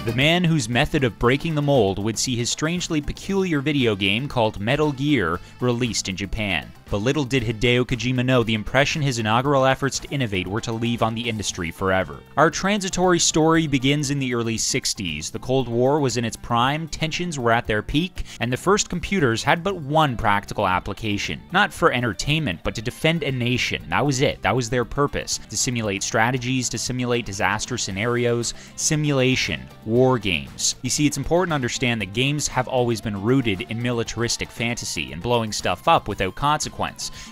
The man whose method of breaking the mold would see his strangely peculiar video game called Metal Gear released in Japan. But little did Hideo Kojima know the impression his inaugural efforts to innovate were to leave on the industry forever. Our transitory story begins in the early 60s. The Cold War was in its prime, tensions were at their peak, and the first computers had but one practical application. Not for entertainment, but to defend a nation. That was it. That was their purpose. To simulate strategies, to simulate disaster scenarios, simulation, war games. You see, it's important to understand that games have always been rooted in militaristic fantasy and blowing stuff up without consequence.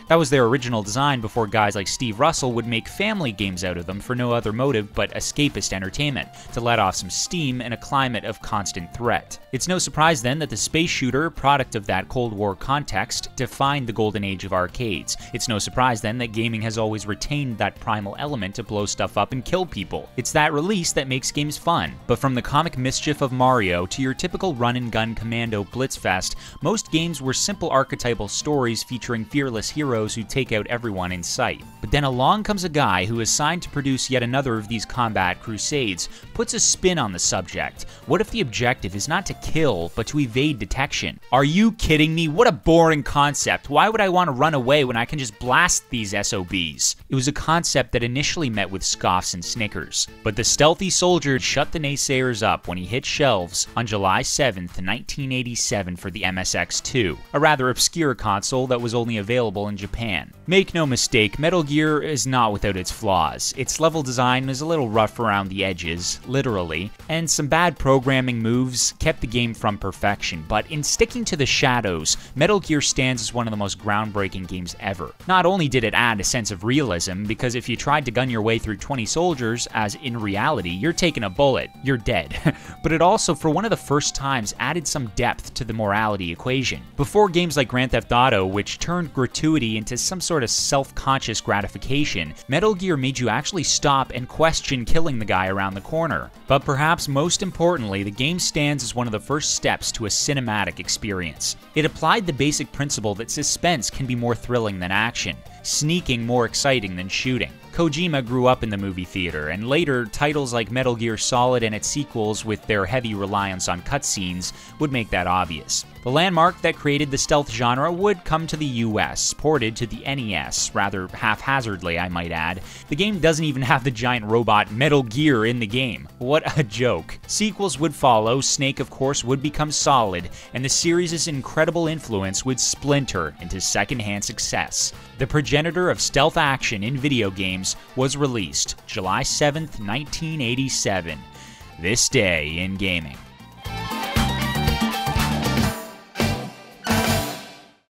That was their original design before guys like Steve Russell would make family games out of them for no other motive but escapist entertainment, to let off some steam in a climate of constant threat. It's no surprise then that the space shooter, product of that Cold War context, defined the golden age of arcades. It's no surprise then that gaming has always retained that primal element to blow stuff up and kill people. It's that release that makes games fun. But from the comic mischief of Mario to your typical run-and-gun commando blitzfest, most games were simple archetypal stories featuring fearless heroes who take out everyone in sight. But then along comes a guy who is signed to produce yet another of these combat crusades, puts a spin on the subject. What if the objective is not to kill, but to evade detection? Are you kidding me? What a boring concept. Why would I want to run away when I can just blast these SOBs? It was a concept that initially met with scoffs and snickers. But the stealthy soldier shut the naysayers up when he hit shelves on July 7th, 1987 for the MSX2, a rather obscure console that was only available in Japan. Make no mistake, Metal Gear is not without its flaws. Its level design is a little rough around the edges, literally, and some bad programming moves kept the game from perfection, but in sticking to the shadows, Metal Gear stands as one of the most groundbreaking games ever. Not only did it add a sense of realism, because if you tried to gun your way through 20 soldiers, as in reality, you're taking a bullet, you're dead, but it also, for one of the first times, added some depth to the morality equation. Before games like Grand Theft Auto, which turned gratuity into some sort of self-conscious gratification, Metal Gear made you actually stop and question killing the guy around the corner. But perhaps most importantly, the game stands as one of the first steps to a cinematic experience. It applied the basic principle that suspense can be more thrilling than action, sneaking more exciting than shooting. Kojima grew up in the movie theater, and later, titles like Metal Gear Solid and its sequels with their heavy reliance on cutscenes would make that obvious. The landmark that created the stealth genre would come to the US, ported to the NES, rather haphazardly I might add. The game doesn't even have the giant robot Metal Gear in the game. What a joke. Sequels would follow, Snake of course would become Solid, and the series' incredible influence would splinter into secondhand success. The progenitor of stealth action in video games was released July 7th, 1987. This day in gaming.